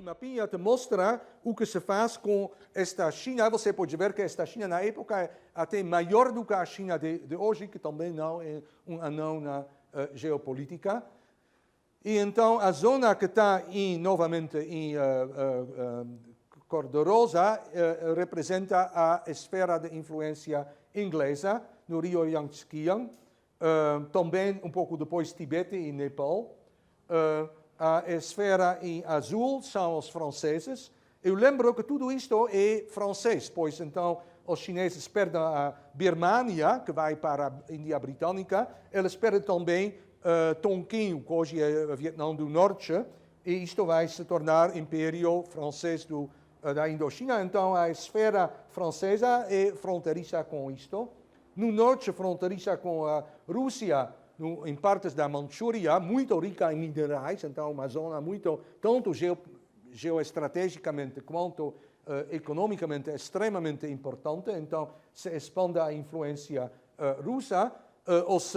mapinha te mostra o que se faz com esta China. Você pode ver que esta China, na época, é até maior do que a China de hoje, que também não é um anão na geopolítica. E então, a zona que está novamente em cor de rosa representa a esfera de influência inglesa no Rio Yangtze-Kiang, também um pouco depois Tibete e Nepal. A esfera em azul são os franceses. Eu lembro que tudo isto é francês, pois então os chineses perdem a Birmania, que vai para a Índia Britânica, eles perdem também Tonkin, que hoje é o Vietnã do Norte, e isto vai se tornar Império Francês da Indochina. Então a esfera francesa é fronteiriça com isto. No norte, fronteiriça com a Rússia, em partes da Manchúria, muito rica em minerais, então uma zona muito, tanto geoestrategicamente quanto economicamente, extremamente importante. Então se expande a influência russa. Os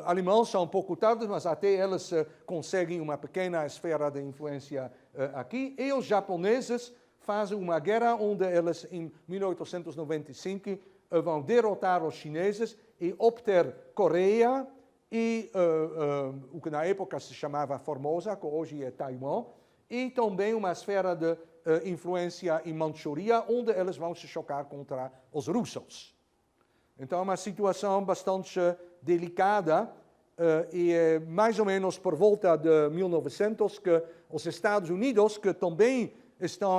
alemães são um pouco tarde, mas até eles conseguem uma pequena esfera de influência aqui. E os japoneses fazem uma guerra onde eles, em 1895, vão derrotar os chineses e obter Coreia e o que na época se chamava Formosa, que hoje é Taiwan, e também uma esfera de influência em Manchúria, onde eles vão se chocar contra os russos. Então, é uma situação bastante delicada e é mais ou menos por volta de 1900 que os Estados Unidos, que também estão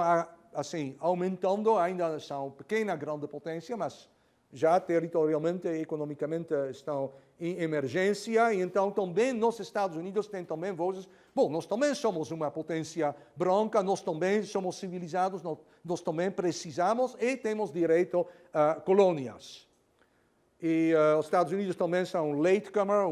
assim aumentando, ainda são pequena, grande potência, mas já territorialmente e economicamente estão em emergência, e então também nos Estados Unidos tem também vozes, bom, nós também somos uma potência branca, nós também somos civilizados, nós também precisamos e temos direito a colônias. E os Estados Unidos também são um latecomer,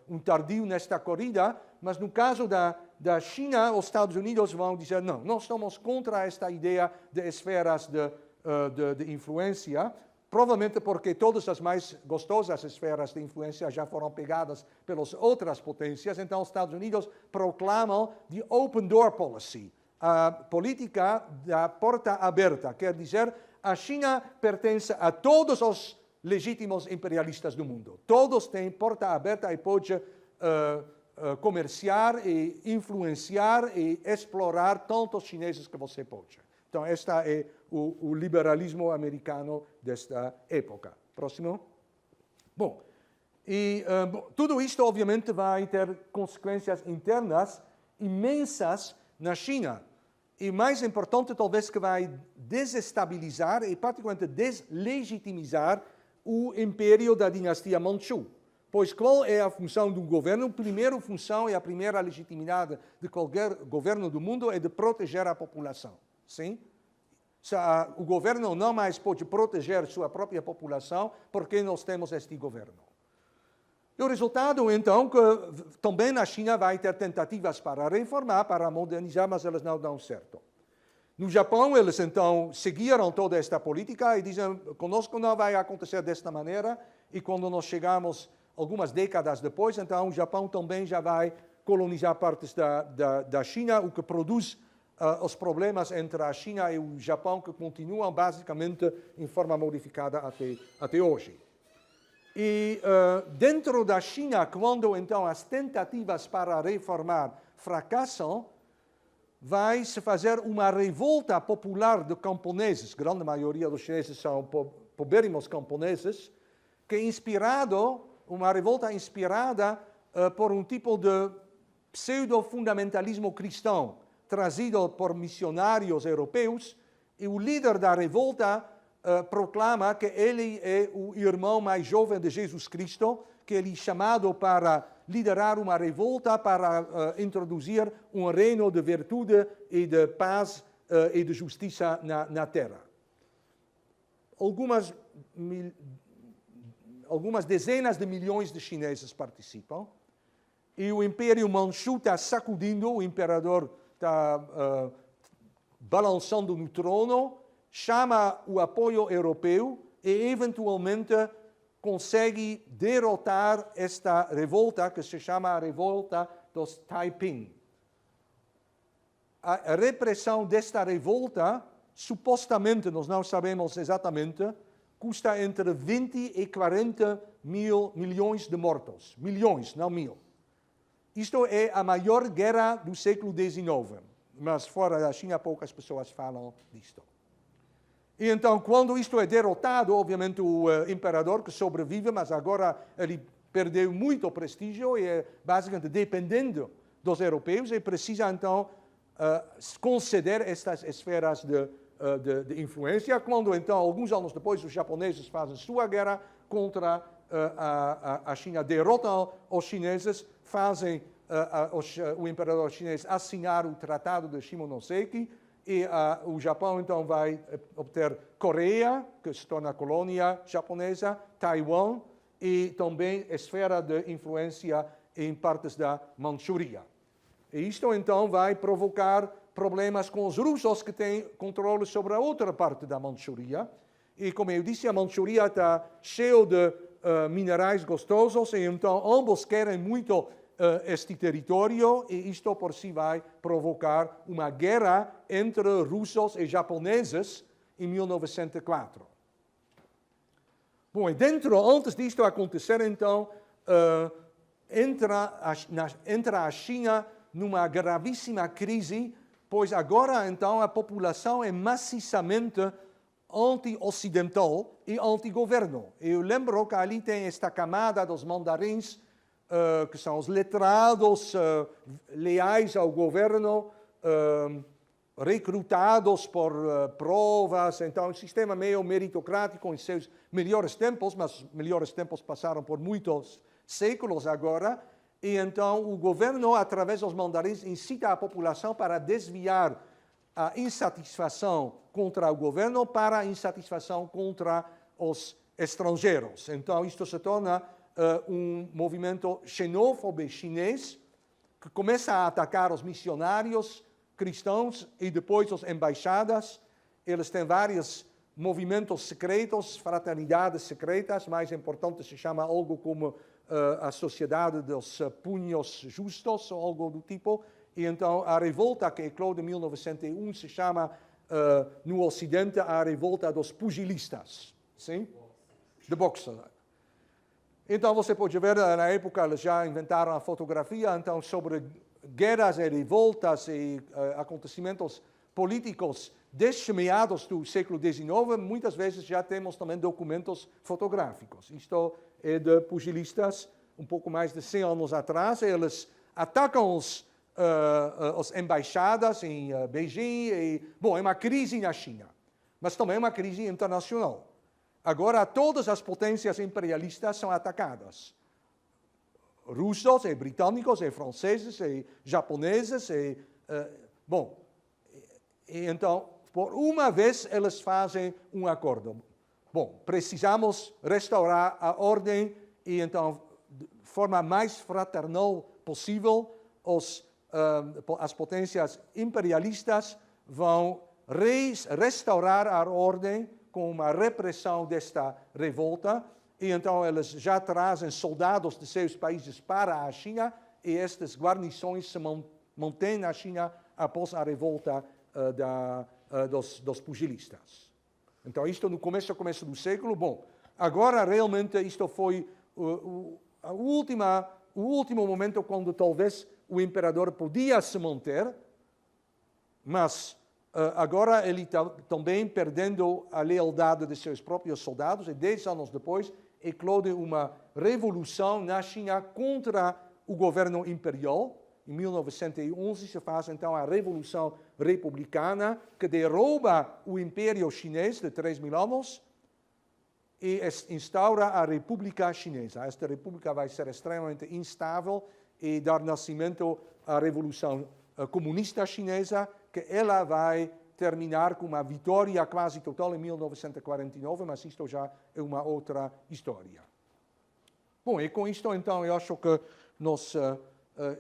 um tardio nesta corrida, mas no caso da China, os Estados Unidos vão dizer, não, nós estamos contra esta ideia de esferas de influência, provavelmente porque todas as mais gostosas esferas de influência já foram pegadas pelas outras potências. Então, os Estados Unidos proclamam the open door policy, a política da porta aberta. Quer dizer, a China pertence a todos os legítimos imperialistas do mundo. Todos têm porta aberta e pode comerciar e influenciar e explorar tantos chineses que você pode. Então, este é o liberalismo americano desta época. Próximo. Bom, tudo isto, obviamente, vai ter consequências internas imensas na China. E mais importante, talvez, que vai desestabilizar e, particularmente, deslegitimizar o império da dinastia Manchu. Pois qual é a função do governo? A primeira função e a primeira legitimidade de qualquer governo do mundo é de proteger a população. Sim? O governo não mais pode proteger sua própria população porque nós temos este governo. E o resultado, então, que também na China vai ter tentativas para reformar, para modernizar, mas elas não dão certo. No Japão, eles então seguiram toda esta política e dizem, conosco não vai acontecer desta maneira, e quando nós chegamos algumas décadas depois, então o Japão também já vai colonizar partes da China, o que produz os problemas entre a China e o Japão, que continuam basicamente em forma modificada até hoje. E dentro da China, quando então as tentativas para reformar fracassam, vai se fazer uma revolta popular de camponeses, grande maioria dos chineses são pobérrimos camponeses, que é uma revolta inspirada por um tipo de pseudo-fundamentalismo cristão, trazido por missionários europeus, e o líder da revolta proclama que ele é o irmão mais jovem de Jesus Cristo, que ele é chamado para liderar uma revolta, para introduzir um reino de virtude e de paz e de justiça na terra. Algumas dezenas de milhões de chineses participam, e o Império Manchu está sacudindo, o imperador está balançando no trono, chama o apoio europeu e, eventualmente, consegue derrotar esta revolta, que se chama a Revolta dos Taiping. a repressão desta revolta, supostamente, nós não sabemos exatamente, custa entre 20 e 40 milhões de mortos. Milhões, não mil. Isto é a maior guerra do século XIX, mas fora da China poucas pessoas falam disto. E então, quando isto é derrotado, obviamente o imperador que sobrevive, mas agora ele perdeu muito prestígio e é basicamente dependendo dos europeus e precisa então conceder estas esferas de influência, quando então, alguns anos depois, os japoneses fazem sua guerra contra a China, derrotam os chineses, fazem o imperador chinês assinar o Tratado de Shimonoseki, e o Japão então vai obter Coreia, que se torna colônia japonesa, Taiwan, e também esfera de influência em partes da Manchuria. E isto então vai provocar problemas com os russos que têm controle sobre a outra parte da Manchuria. E como eu disse, a Manchuria está cheia de minerais gostosos e então ambos querem muito este território e isto por si vai provocar uma guerra entre russos e japoneses em 1904. Bom, e antes disto acontecer, então, entra a China numa gravíssima crise, pois agora, então, a população é maciçamente anti-ocidental e anti-governo. Eu lembro que ali tem esta camada dos mandarins, que são os letrados leais ao governo, recrutados por provas, então um sistema meio meritocrático em seus melhores tempos, mas os melhores tempos passaram por muitos séculos agora, e então o governo, através dos mandarins, incita a população para desviar a insatisfação contra o governo para a insatisfação contra os estrangeiros. Então isto se torna um movimento xenófobo chinês que começa a atacar os missionários cristãos e depois as embaixadas. Eles têm vários movimentos secretos, fraternidades secretas, mais importante se chama algo como a Sociedade dos Punhos Justos, ou algo do tipo. E então a revolta que eclode em 1901 se chama, no Ocidente, a revolta dos pugilistas. Sim? De boxe. Então você pode ver, na época eles já inventaram a fotografia, então sobre guerras e revoltas e acontecimentos políticos desde meados do século XIX, muitas vezes já temos também documentos fotográficos. Isto é de pugilistas, um pouco mais de 100 anos atrás, eles atacam as embaixadas em Beijing, bom, é uma crise na China, mas também é uma crise internacional. Agora todas as potências imperialistas são atacadas. Russos, e britânicos, e franceses, e japoneses, então, por uma vez, eles fazem um acordo. Bom, precisamos restaurar a ordem e, então, de forma mais fraternal possível, as potências imperialistas vão restaurar a ordem com uma repressão desta revolta, e então eles já trazem soldados de seus países para a China, e estas guarnições se mantêm na China após a revolta dos pugilistas. Então isto no começo do século, bom, agora realmente isto foi o último momento quando talvez o imperador podia se manter, mas agora ele está também perdendo a lealdade de seus próprios soldados, e 10 anos depois eclode uma revolução na China contra o governo imperial. Em 1911 se faz então a Revolução Republicana, que derruba o Império Chinês de 3.000 anos e instaura a República Chinesa. Esta república vai ser extremamente instável e dar nascimento à Revolução Comunista Chinesa, que ela vai terminar com uma vitória quase total em 1949, mas isto já é uma outra história. Bom, e com isto então eu acho que nós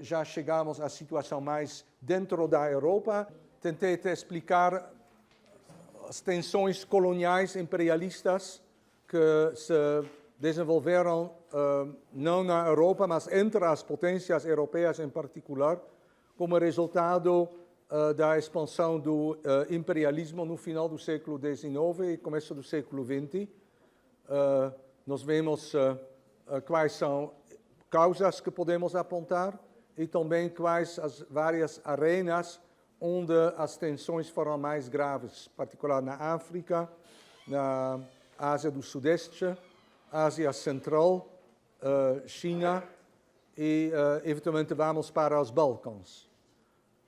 já chegamos à situação mais dentro da Europa. Tentei te explicar as tensões coloniais imperialistas que se desenvolveram não na Europa, mas entre as potências europeias em particular, como resultado da expansão do imperialismo no final do século XIX e começo do século XX. Nós vemos quais são causas que podemos apontar e também quais as várias arenas onde as tensões foram mais graves, em particular na África, na Ásia do Sudeste, Ásia Central, China e, eventualmente, vamos para os Balcãs.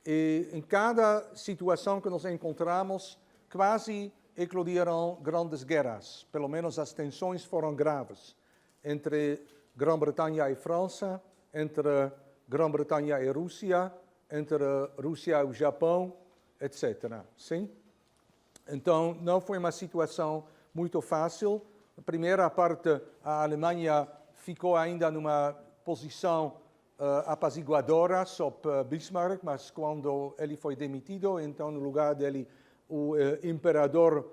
E em cada situação que nos encontramos, quase eclodiram grandes guerras, pelo menos as tensões foram graves, entre Grã-Bretanha e França, entre Grã-Bretanha e Rússia, entre Rússia e o Japão, etc. Sim? Então, não foi uma situação muito fácil. A primeira parte, a Alemanha ficou ainda numa posição apaziguadora sob Bismarck, mas quando ele foi demitido, então, no lugar dele, o imperador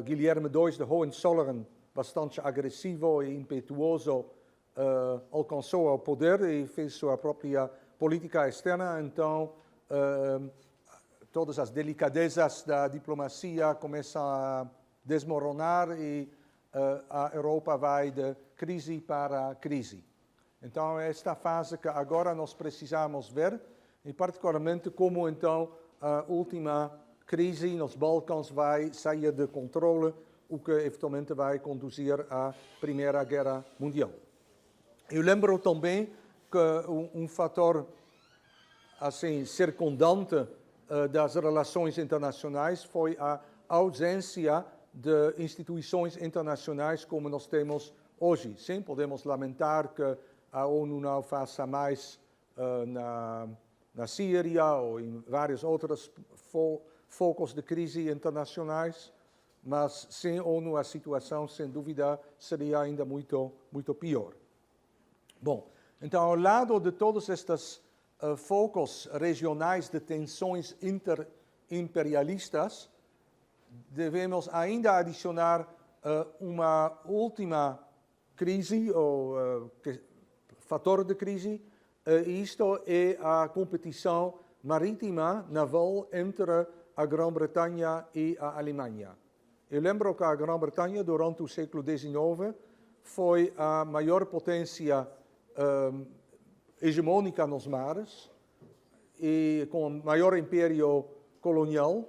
Guilherme II de Hohenzollern, bastante agressivo e impetuoso, alcançou o poder e fez sua própria política externa. Então, todas as delicadezas da diplomacia começam a desmoronar e a Europa vai de crise para crise. Então, é esta fase que agora nós precisamos ver, e particularmente como, então, a última crise nos Balcãs vai sair de controle, o que eventualmente vai conduzir à Primeira Guerra Mundial. Eu lembro também que um fator assim, circundante das relações internacionais foi a ausência de instituições internacionais como nós temos hoje. Sim, podemos lamentar que a ONU não faça mais na Síria ou em vários outros focos de crise internacionais, mas sem ONU a situação, sem dúvida, seria ainda muito pior. Bom, então, ao lado de todos estes focos regionais de tensões interimperialistas, devemos ainda adicionar uma última crise, ou fator de crise, e isto é a competição marítima naval entre a Grã-Bretanha e a Alemanha. Eu lembro que a Grã-Bretanha, durante o século XIX, foi a maior potência hegemônica nos mares e com o maior império colonial,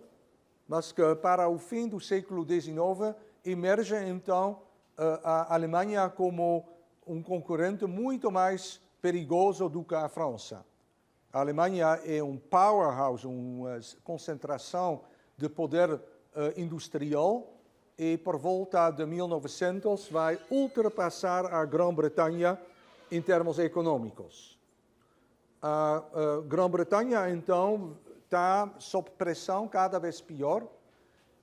mas que para o fim do século XIX emerge então a Alemanha como um concorrente muito mais perigoso do que a França. A Alemanha é um powerhouse, uma concentração de poder industrial e por volta de 1900 vai ultrapassar a Grã-Bretanha em termos econômicos. A Grã-Bretanha, então, está sob pressão cada vez pior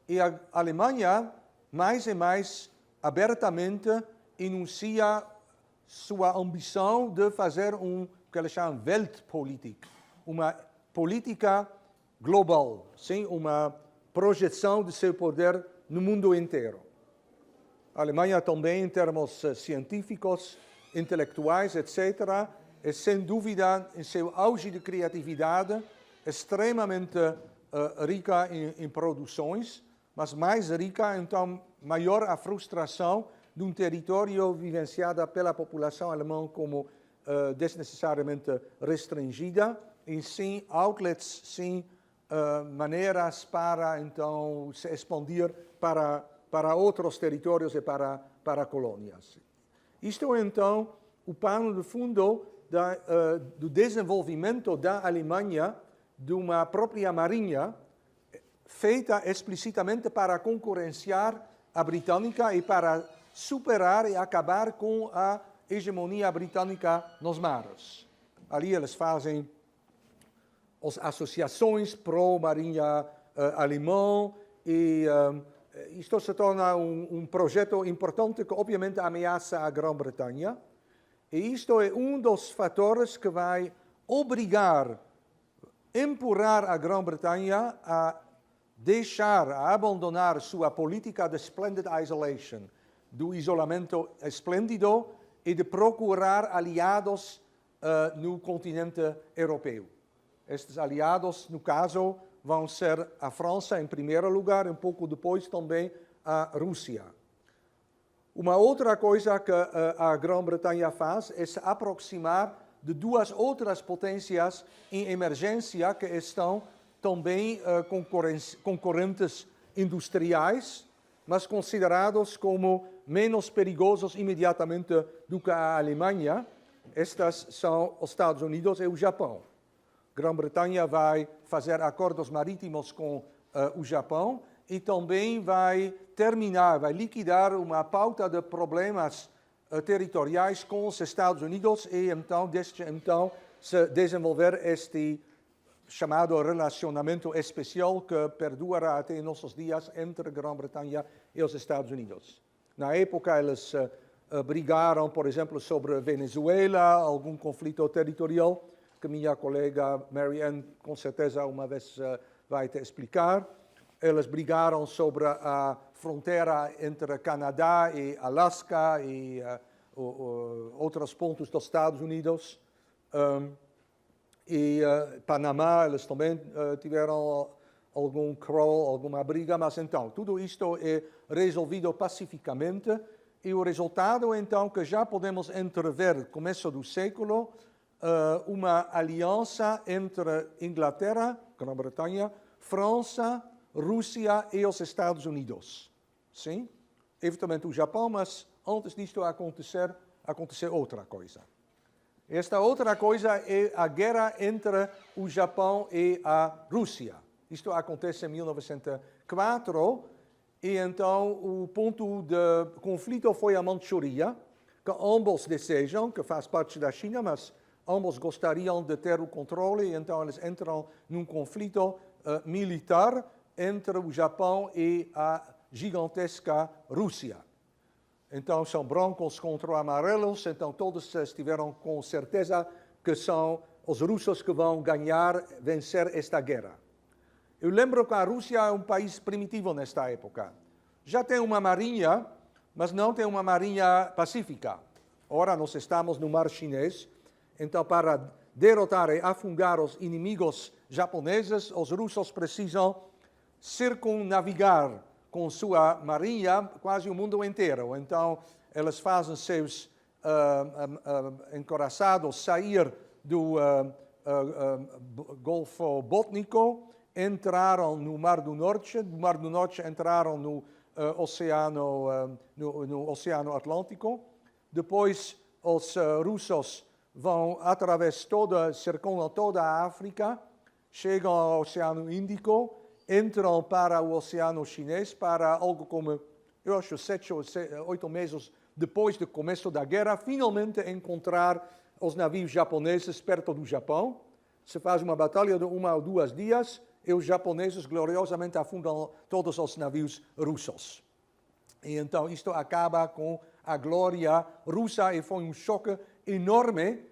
e a Alemanha, mais e mais abertamente, enuncia sua ambição de fazer o que eles chamam Weltpolitik, uma política global, sim, uma projeção de seu poder no mundo inteiro. A Alemanha também, em termos científicos, intelectuais, etc., é sem dúvida, em seu auge de criatividade, extremamente rica em produções, mas mais rica, então, maior a frustração de um território vivenciado pela população alemã como desnecessariamente restringida, e sem outlets, sem maneiras para, então, se expandir para outros territórios e para colônias. Isto é, então, o pano de fundo do desenvolvimento da Alemanha de uma própria marinha feita explicitamente para concorrenciar a britânica e para superar e acabar com a hegemonia britânica nos mares. Ali eles fazem as associações pró-marinha alemã e isto se torna um projeto importante que obviamente ameaça a Grã-Bretanha. E isto é um dos fatores que vai empurrar a Grã-Bretanha a abandonar sua política de splendid isolation, do isolamento esplêndido e de procurar aliados no continente europeu. Estes aliados, no caso, vão ser a França em primeiro lugar, um pouco depois também a Rússia. Uma outra coisa que a Grã-Bretanha faz é se aproximar de duas outras potências em emergência que estão também concorrentes industriais, mas considerados como menos perigosos imediatamente do que a Alemanha. Estas são os Estados Unidos e o Japão. Grã-Bretanha vai fazer acordos marítimos com o Japão e também vai liquidar uma pauta de problemas territoriais com os Estados Unidos e então, desde então, se desenvolver este chamado relacionamento especial que perdura até nossos dias entre Grã-Bretanha e os Estados Unidos. Na época, eles brigaram, por exemplo, sobre Venezuela, algum conflito territorial, que minha colega Mary Ann, com certeza, uma vez vai te explicar. Eles brigaram sobre a fronteira entre Canadá e Alasca e outros pontos dos Estados Unidos. Panamá, eles também tiveram algum crawl, alguma briga, mas então, tudo isto é resolvido pacificamente e o resultado, então, que já podemos entrever no começo do século, uma aliança entre Inglaterra, Grã-Bretanha, França, Rússia e os Estados Unidos. Sim? Eventualmente o Japão, mas antes disto acontecer outra coisa. Esta outra coisa é a guerra entre o Japão e a Rússia. Isto acontece em 1904 e então o ponto de conflito foi a Manchuria, que ambos desejam, que faz parte da China, mas ambos gostariam de ter o controle, e então eles entram num conflito militar entre o Japão e a gigantesca Rússia. Então são brancos contra amarelos, então todos estiveram com certeza que são os russos que vão vencer esta guerra. Eu lembro que a Rússia é um país primitivo nesta época. Já tem uma marinha, mas não tem uma marinha pacífica. Ora, nós estamos no Mar Chinês, então para derrotar e afundar os inimigos japoneses, os russos precisam circunnavigar com sua marinha quase o mundo inteiro. Então, eles fazem seus encoraçados sair do Golfo Bótnico, entraram no Mar do Norte entraram no Oceano Atlântico. Depois, os russos vão circundam toda a África, chegam ao Oceano Índico, entram para o Oceano Chinês para algo como, eu acho, 7 ou 8 meses depois do começo da guerra, finalmente encontrar os navios japoneses perto do Japão. Se faz uma batalha de 1 ou 2 dias e os japoneses gloriosamente afundam todos os navios russos. E então isto acaba com a glória russa e foi um choque enorme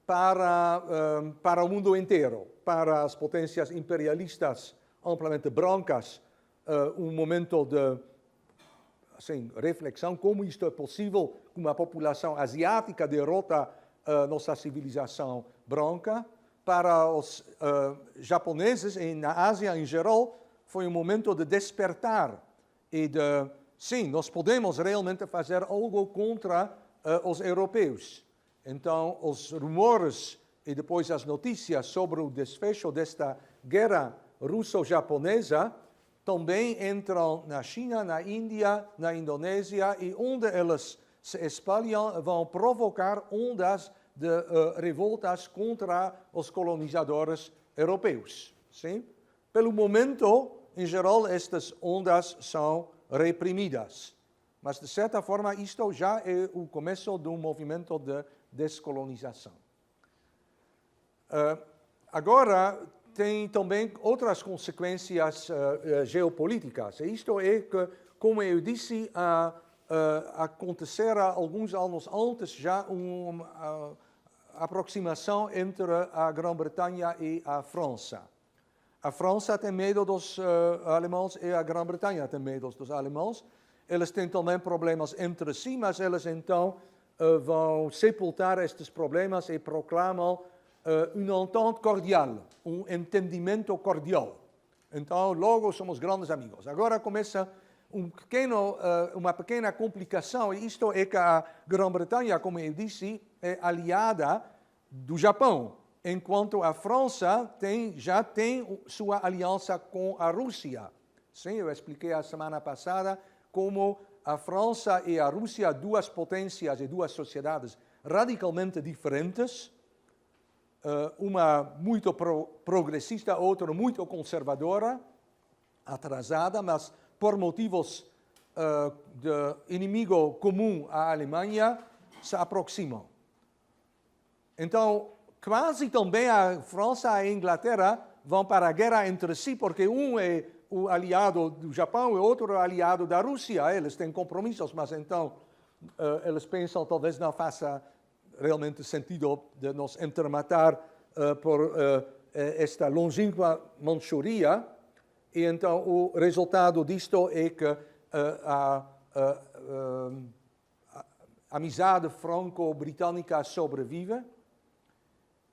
para o mundo inteiro, para as potências imperialistas amplamente brancas, um momento de reflexão, como isto é possível, que uma população asiática derrota nossa civilização branca. Para os japoneses e na Ásia em geral, foi um momento de despertar e de, sim, nós podemos realmente fazer algo contra os europeus. Então, os rumores e depois as notícias sobre o desfecho desta guerra russo-japonesa também entram na China, na Índia, na Indonésia, e onde elas se espalham vão provocar ondas de revoltas contra os colonizadores europeus. Sim? Pelo momento, em geral, estas ondas são reprimidas. Mas, de certa forma, isto já é o começo de um movimento de descolonização. Agora, tem também outras consequências geopolíticas. E isto é que, como eu disse, acontecerá alguns anos antes já uma aproximação entre a Grã-Bretanha e a França. A França tem medo dos alemães e a Grã-Bretanha tem medo dos alemães. Eles têm também problemas entre si, mas eles então vão sepultar estes problemas e proclamam entente cordial, entendimento cordial. Então, logo somos grandes amigos. Agora começa uma pequena complicação, e isto é que a Grã-Bretanha, como eu disse, é aliada do Japão, enquanto a França já tem sua aliança com a Rússia. Sim, eu expliquei a semana passada como a França e a Rússia, duas potências e duas sociedades radicalmente diferentes, uma muito progressista, outra muito conservadora, atrasada, mas por motivos de inimigo comum à Alemanha, se aproximam. Então, quase também a França e a Inglaterra vão para a guerra entre si, porque um é o aliado do Japão e o outro é o aliado da Rússia. Eles têm compromissos, mas então eles pensam talvez não faça realmente sentido de nos intermatar por esta longínqua Manchuria. E então o resultado disto é que a amizade franco-britânica sobrevive.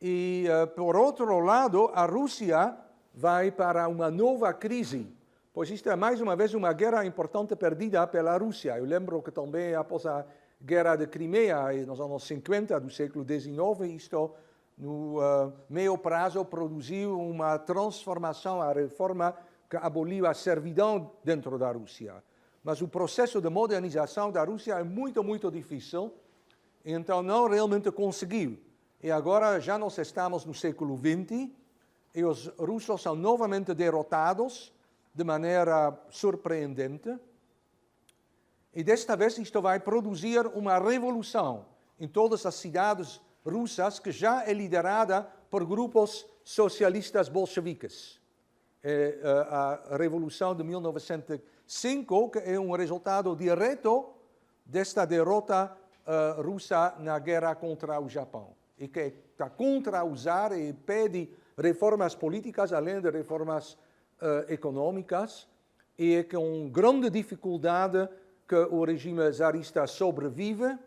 E, por outro lado, a Rússia vai para uma nova crise, pois isto é mais uma vez uma guerra importante perdida pela Rússia. Eu lembro que também após a guerra de Crimeia, nos anos 50 do século XIX, isto no meio prazo produziu uma transformação, a reforma que aboliu a servidão dentro da Rússia. Mas o processo de modernização da Rússia é muito, muito difícil, então não realmente conseguiu. E agora já nós estamos no século XX e os russos são novamente derrotados de maneira surpreendente. E desta vez isto vai produzir uma revolução em todas as cidades russas que já é liderada por grupos socialistas bolcheviques. É a Revolução de 1905, que é um resultado direto desta derrota russa na guerra contra o Japão. E que está contra usar e pede reformas políticas, além de reformas econômicas, e é com grande dificuldade que o regime czarista sobrevive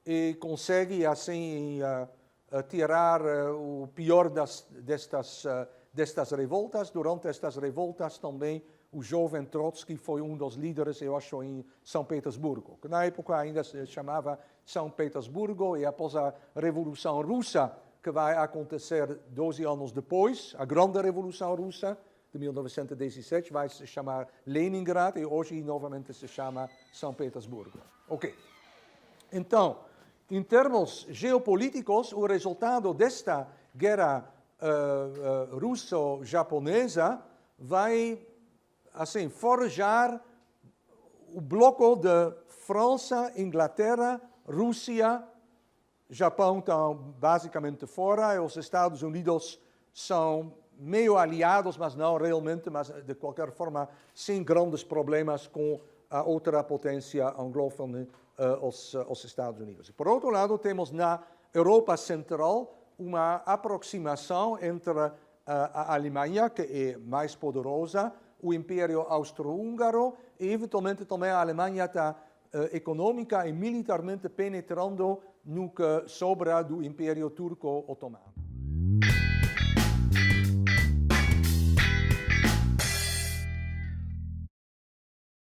e consegue, assim, tirar o pior destas revoltas. Durante estas revoltas também o jovem Trotsky foi um dos líderes, eu acho, em São Petersburgo, que na época ainda se chamava São Petersburgo, e após a Revolução Russa, que vai acontecer 12 anos depois, a Grande Revolução Russa, de 1917, vai se chamar Leningrad, e hoje novamente se chama São Petersburgo. Ok. Então, em termos geopolíticos, o resultado desta guerra russo-japonesa vai assim, forjar o bloco de França, Inglaterra, Rússia, Japão estão basicamente fora, e os Estados Unidos são meio aliados, mas não realmente, mas de qualquer forma, sem grandes problemas com a outra potência anglófona, os Estados Unidos. Por outro lado, temos na Europa Central uma aproximação entre a Alemanha, que é mais poderosa, o Império Austro-Húngaro, e eventualmente também a Alemanha está econômica e militarmente penetrando no que sobra do Império Turco-Otomano.